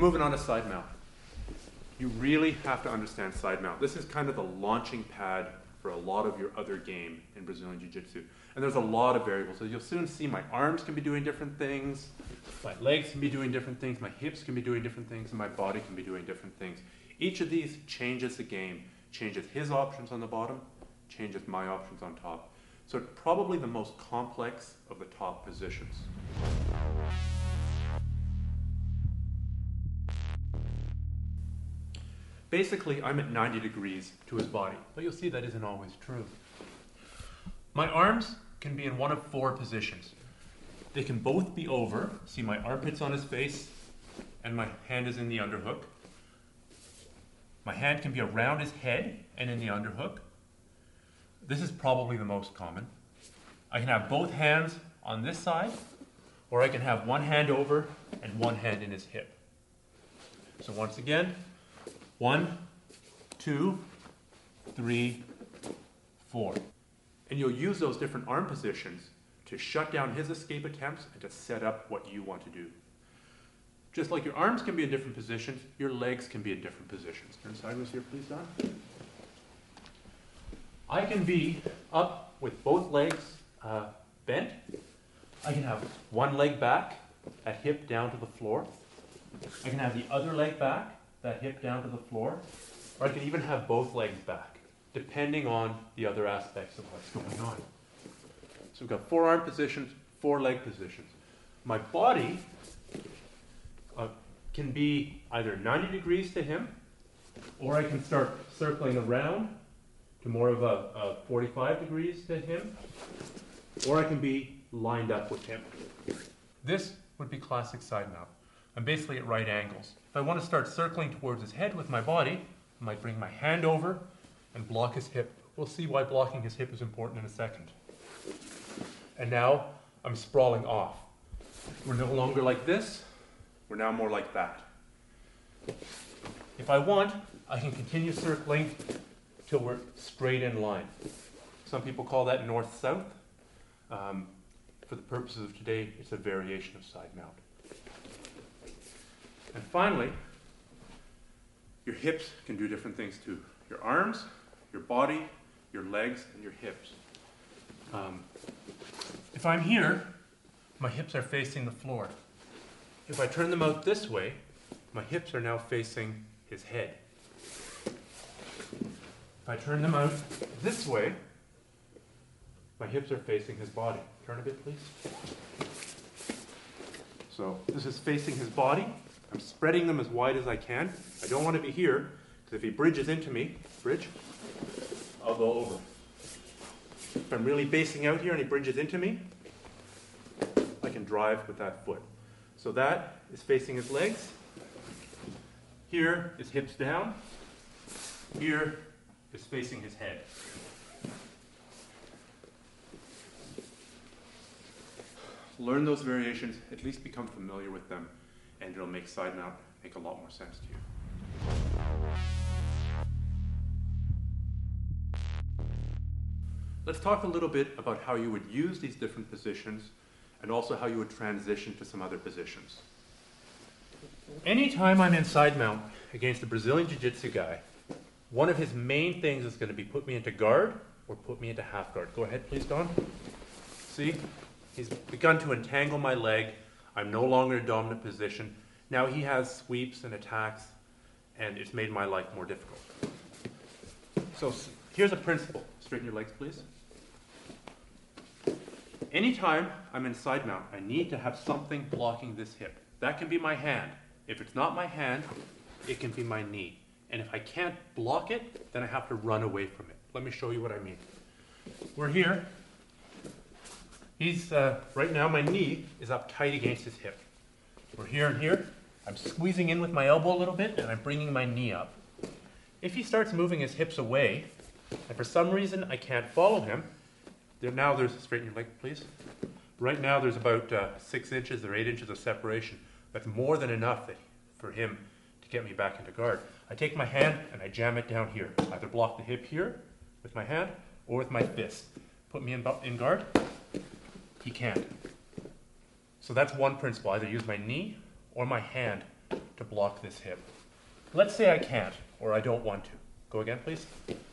moving on to side mount. You really have to understand side mount. This is kind of the launching pad for a lot of your other game in Brazilian Jiu-Jitsu. And there's a lot of variables. So you'll soon see my arms can be doing different things, my legs can be doing different things, my hips can be doing different things, and my body can be doing different things. Each of these changes the game, changes his options on the bottom, changes my options on top. So it's probably the most complex of the top positions. Basically, I'm at 90 degrees to his body, but you'll see that isn't always true. My arms can be in one of four positions. They can both be over. See, my armpit's on his face, and my hand is in the underhook. My hand can be around his head and in the underhook. This is probably the most common. I can have both hands on this side, or I can have one hand over and one hand in his hip. So once again, 1, 2, 3, 4. And you'll use those different arm positions to shut down his escape attempts and to set up what you want to do. Just like your arms can be in different positions, your legs can be in different positions. Turn sideways here, please, Don. I can be up with both legs bent. I can have one leg back, that hip down to the floor. I can have the other leg back, that hip down to the floor. Or I can even have both legs back, depending on the other aspects of what's going on. So we've got 4 arm positions, 4 leg positions. My body can be either 90 degrees to him, or I can start circling around to more of a 45 degrees to him, or I can be lined up with him. This would be classic side mount. I'm basically at right angles. If I want to start circling towards his head with my body, I might bring my hand over and block his hip. We'll see why blocking his hip is important in a second. And now I'm sprawling off. We're no longer like this, we're now more like that. If I want, I can continue circling till we're straight in line. Some people call that north-south. For the purposes of today, it's a variation of side mount. And finally, your hips can do different things too. Your arms, your body, your legs, and your hips. If I'm here, my hips are facing the floor. If I turn them out this way, my hips are now facing his head. If I turn them out this way, my hips are facing his body. Turn a bit, please. So this is facing his body. I'm spreading them as wide as I can. I don't want to be here, because if he bridges into me, I'll go over. If I'm really basing out here and he bridges into me, I can drive with that foot. So that is facing his legs. Here is hips down. Here is facing his head. Learn those variations, at least become familiar with them, and it'll make side mount make a lot more sense to you. Let's talk a little bit about how you would use these different positions and also how you would transition to some other positions. Anytime I'm in side mount against a Brazilian Jiu-Jitsu guy, one of his main things is going to be put me into guard or put me into half guard. Go ahead, please, Don. See? He's begun to entangle my leg. I'm no longer in a dominant position. Now he has sweeps and attacks, and it's made my life more difficult. So here's a principle. Straighten your legs, please. Anytime I'm in side mount, I need to have something blocking this hip. That can be my hand. If it's not my hand, it can be my knee. And if I can't block it, then I have to run away from it. Let me show you what I mean. We're here. He's, right now my knee is up tight against his hip. We're here and here. I'm squeezing in with my elbow a little bit and I'm bringing my knee up. If he starts moving his hips away, and for some reason I can't follow him, straighten your leg please. Right now there's about 6 inches or 8 inches of separation. That's more than enough for him to get me back into guard. I take my hand and I jam it down here. Either block the hip here with my hand or with my fist. Put me in guard. He can't. So that's one principle. Either use my knee or my hand to to block this hip. Let's say I can't, or I don't want to. Go again, please.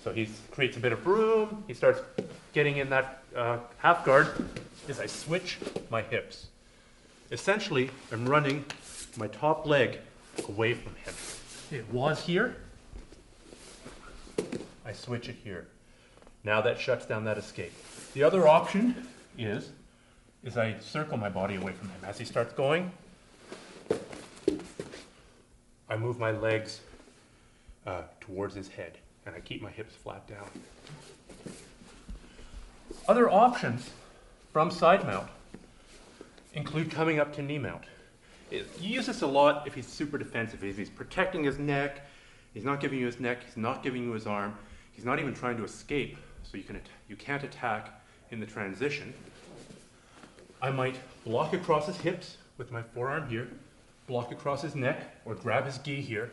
So he creates a bit of room. He starts getting in that half guard as I switch my hips. Essentially, I'm running my top leg away from him. It was here. I switch it here. Now that shuts down that escape. The other option is I circle my body away from him. As he starts going, I move my legs towards his head, and I keep my hips flat down. Other options from side mount include coming up to knee mount. You use this a lot if he's super defensive, if he's protecting his neck, he's not giving you his neck, he's not giving you his arm, he's not even trying to escape, so you can't attack in the transition. I might block across his hips with my forearm here, block across his neck, or grab his gi here,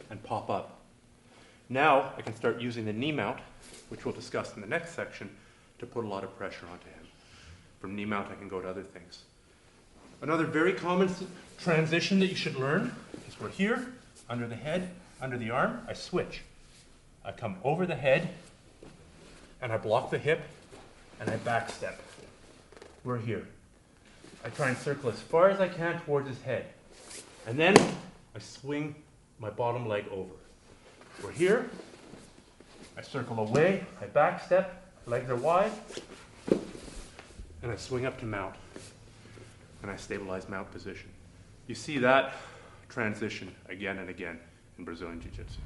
and pop up. Now I can start using the knee mount, which we'll discuss in the next section, to put a lot of pressure onto him. From knee mount I can go to other things. Another very common transition that you should learn is we're here, under the head, under the arm, I switch. I come over the head, and I block the hip, and I back step. We're here. I try and circle as far as I can towards his head. And then I swing my bottom leg over. We're here. I circle away, I back step, legs are wide, and I swing up to mount. And I stabilize mount position. You see that transition again and again in Brazilian Jiu-Jitsu.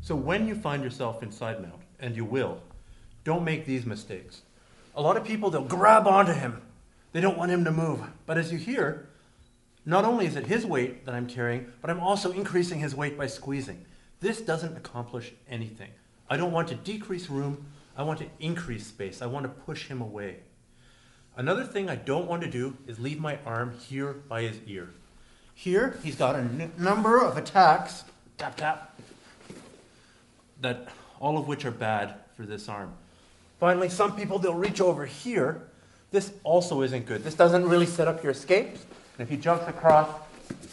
So when you find yourself in side mount, and you will, don't make these mistakes. A lot of people, they'll grab onto him. They don't want him to move. But as you hear, not only is it his weight that I'm carrying, but I'm also increasing his weight by squeezing. This doesn't accomplish anything. I don't want to decrease room. I want to increase space. I want to push him away. Another thing I don't want to do is leave my arm here by his ear. Here, he's got a number of attacks, tap, tap, that all of which are bad for this arm. Finally, some people, they'll reach over here. This also isn't good. This doesn't really set up your escapes. And if he jumps across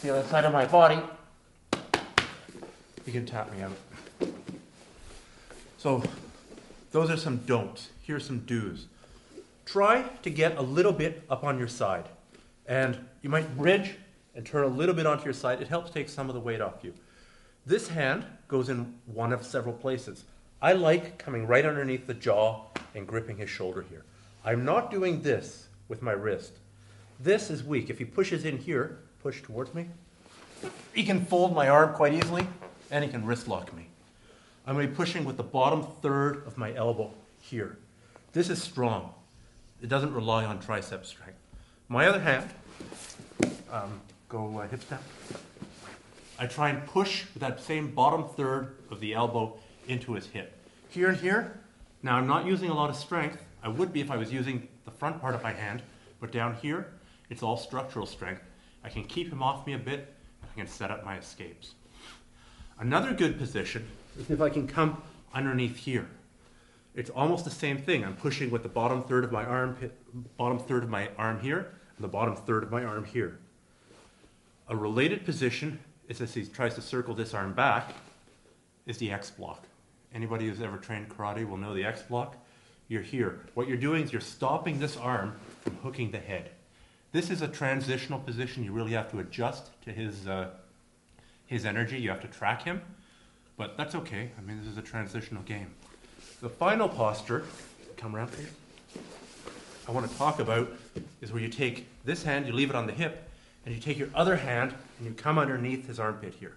the other side of my body, he can tap me out. So those are some don'ts. Here's some do's. Try to get a little bit up on your side. And you might bridge and turn a little bit onto your side. It helps take some of the weight off you. This hand goes in one of several places. I like coming right underneath the jaw and gripping his shoulder here. I'm not doing this with my wrist. This is weak. If he pushes in here, push towards me, he can fold my arm quite easily, and he can wrist lock me. I'm going to be pushing with the bottom third of my elbow here. This is strong. It doesn't rely on tricep strength. My other hand, go hip step. I try and push with that same bottom third of the elbow into his hip. Here and here. Now I'm not using a lot of strength. I would be if I was using the front part of my hand, but down here, it's all structural strength. I can keep him off me a bit. I can set up my escapes. Another good position is if I can come underneath here. It's almost the same thing. I'm pushing with the bottom third of my arm here, and the bottom third of my arm here. A related position is as he tries to circle this arm back, is the X block. Anybody who's ever trained karate will know the X block. You're here. What you're doing is you're stopping this arm from hooking the head. This is a transitional position. You really have to adjust to his energy. You have to track him, but that's okay. I mean, this is a transitional game. The final posture, come around please, I want to talk about is where you take this hand, you leave it on the hip, and you take your other hand and you come underneath his armpit here.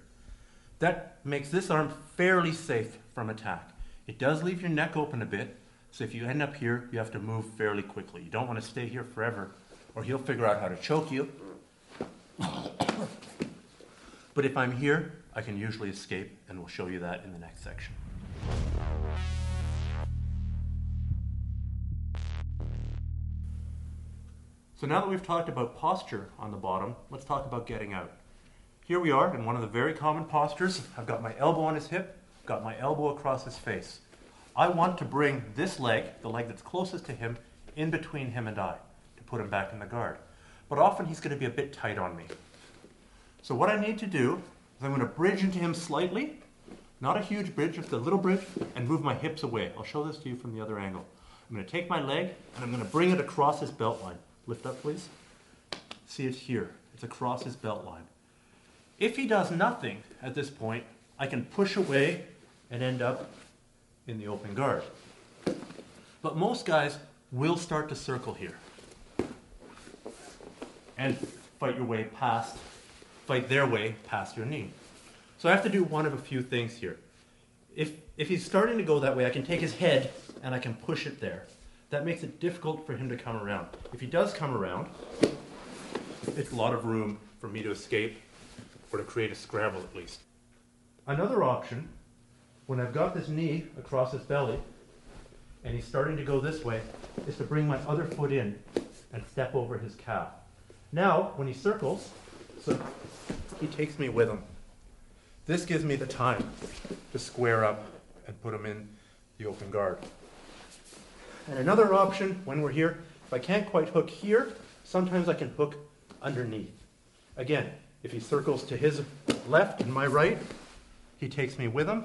That makes this arm fairly safe from attack. It does leave your neck open a bit, so if you end up here, you have to move fairly quickly. You don't want to stay here forever, or he'll figure out how to choke you. But if I'm here, I can usually escape, and we'll show you that in the next section. So now that we've talked about posture on the bottom, let's talk about getting out. Here we are in one of the very common postures. I've got my elbow on his hip, got my elbow across his face. I want to bring this leg, the leg that's closest to him, in between him and I. put him back in the guard. But often he's going to be a bit tight on me. So what I need to do is I'm going to bridge into him slightly, not a huge bridge, just a little bridge, and move my hips away. I'll show this to you from the other angle. I'm going to take my leg and I'm going to bring it across his belt line. Lift up, please. See it here. It's across his belt line. If he does nothing at this point, I can push away and end up in the open guard. But most guys will start to circle here and fight their way past your knee. So I have to do one of a few things here. If he's starting to go that way, I can take his head and I can push it there. That makes it difficult for him to come around. If he does come around, it's a lot of room for me to escape or to create a scramble at least. Another option, when I've got this knee across his belly and he's starting to go this way, is to bring my other foot in and step over his calf. Now, when he circles, so he takes me with him. This gives me the time to square up and put him in the open guard. And another option, when we're here, if I can't quite hook here, sometimes I can hook underneath. Again, if he circles to his left and my right, he takes me with him.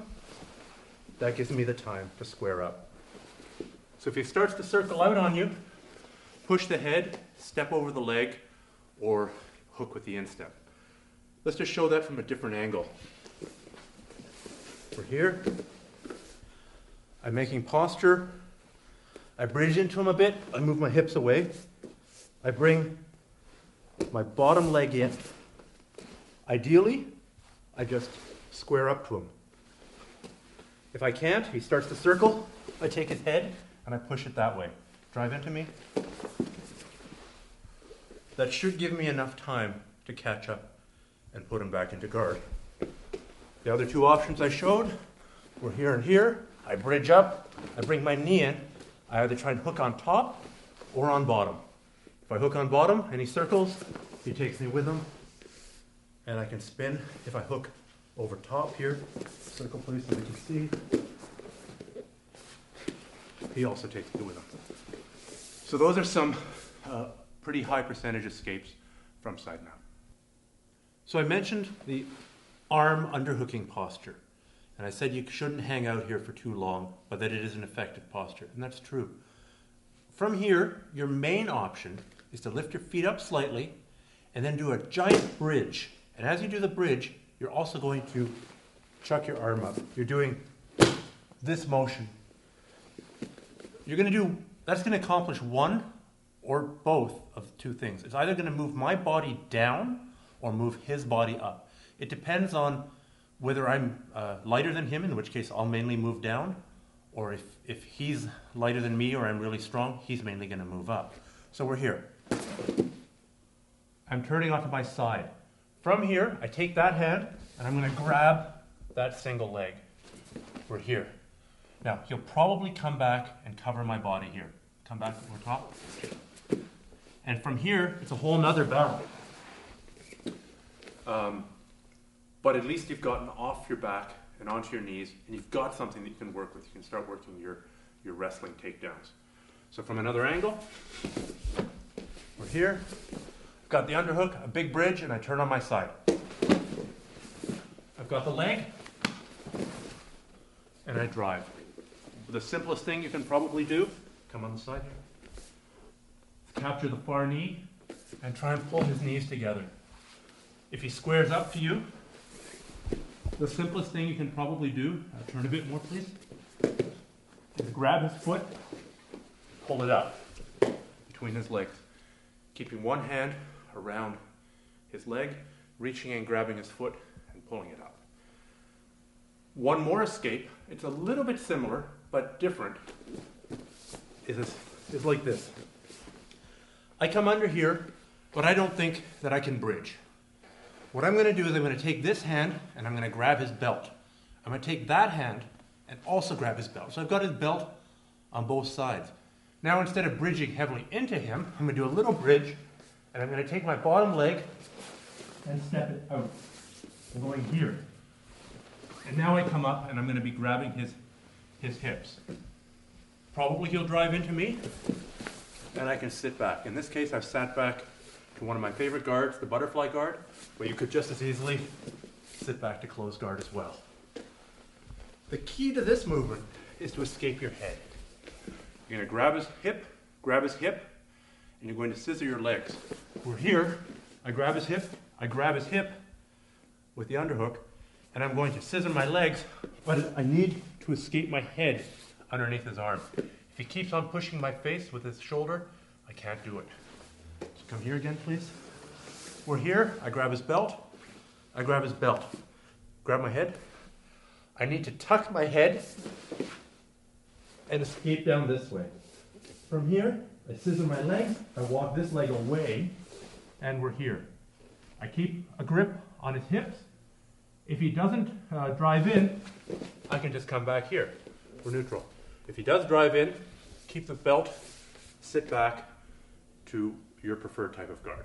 That gives me the time to square up. So if he starts to circle out on you, push the head, step over the leg, or hook with the instep. Let's just show that from a different angle. We're here. I'm making posture. I bridge into him a bit. I move my hips away. I bring my bottom leg in. Ideally, I just square up to him. If I can't, he starts to circle. I take his head and I push it that way. Drive into me. That should give me enough time to catch up and put him back into guard. The other two options I showed were here and here. I bridge up, I bring my knee in. I either try and hook on top or on bottom. If I hook on bottom and he circles, he takes me with him. And I can spin. If I hook over top here, circle please so we can see. He also takes me with him. So those are some pretty high percentage escapes from side mount. So I mentioned the arm underhooking posture. And I said you shouldn't hang out here for too long, but that it is an effective posture. And that's true. From here, your main option is to lift your feet up slightly and then do a giant bridge. And as you do the bridge, you're also going to chuck your arm up. You're doing this motion. That's going to accomplish one or both of two things. It's either going to move my body down or move his body up. It depends on whether I'm lighter than him, in which case I'll mainly move down, or if he's lighter than me or I'm really strong, he's mainly going to move up. So we're here. I'm turning onto my side. From here, I take that hand and I'm going to grab that single leg. We're here. Now, he'll probably come back and cover my body here. Come back over top. And from here, it's a whole nother battle. But at least you've gotten off your back and onto your knees, and you've got something that you can work with. You can start working your wrestling takedowns. So from another angle, we're here. I've got the underhook, a big bridge, and I turn on my side. I've got the leg, and I drive. The simplest thing you can probably do, come on the side here, capture the far knee, and try and pull his knees together. If he squares up to you, the simplest thing you can probably do, turn a bit more please, is grab his foot, pull it up between his legs, keeping one hand around his leg, reaching and grabbing his foot and pulling it up. One more escape, it's a little bit similar but different, is like this. I come under here, but I don't think that I can bridge. What I'm going to do is I'm going to take this hand and I'm going to grab his belt. I'm going to take that hand and also grab his belt. So I've got his belt on both sides. Now instead of bridging heavily into him, I'm going to do a little bridge and I'm going to take my bottom leg and step it out. I'm going here. And now I come up and I'm going to be grabbing his hips. Probably he'll drive into me. and I can sit back. In this case, I've sat back to one of my favorite guards, the butterfly guard, but you could just as easily sit back to closed guard as well. The key to this movement is to escape your head. You're going to grab his hip, and you're going to scissor your legs. We're here, I grab his hip with the underhook, and I'm going to scissor my legs, but I need to escape my head underneath his arm. If he keeps on pushing my face with his shoulder, I can't do it. So come here again, please. We're here, I grab his belt, grab my head. I need to tuck my head and escape down this way. From here, I scissor my legs, I walk this leg away, and we're here. I keep a grip on his hips. If he doesn't drive in, I can just come back here. We're neutral. If he does drive in, keep the belt, sit back to your preferred type of guard.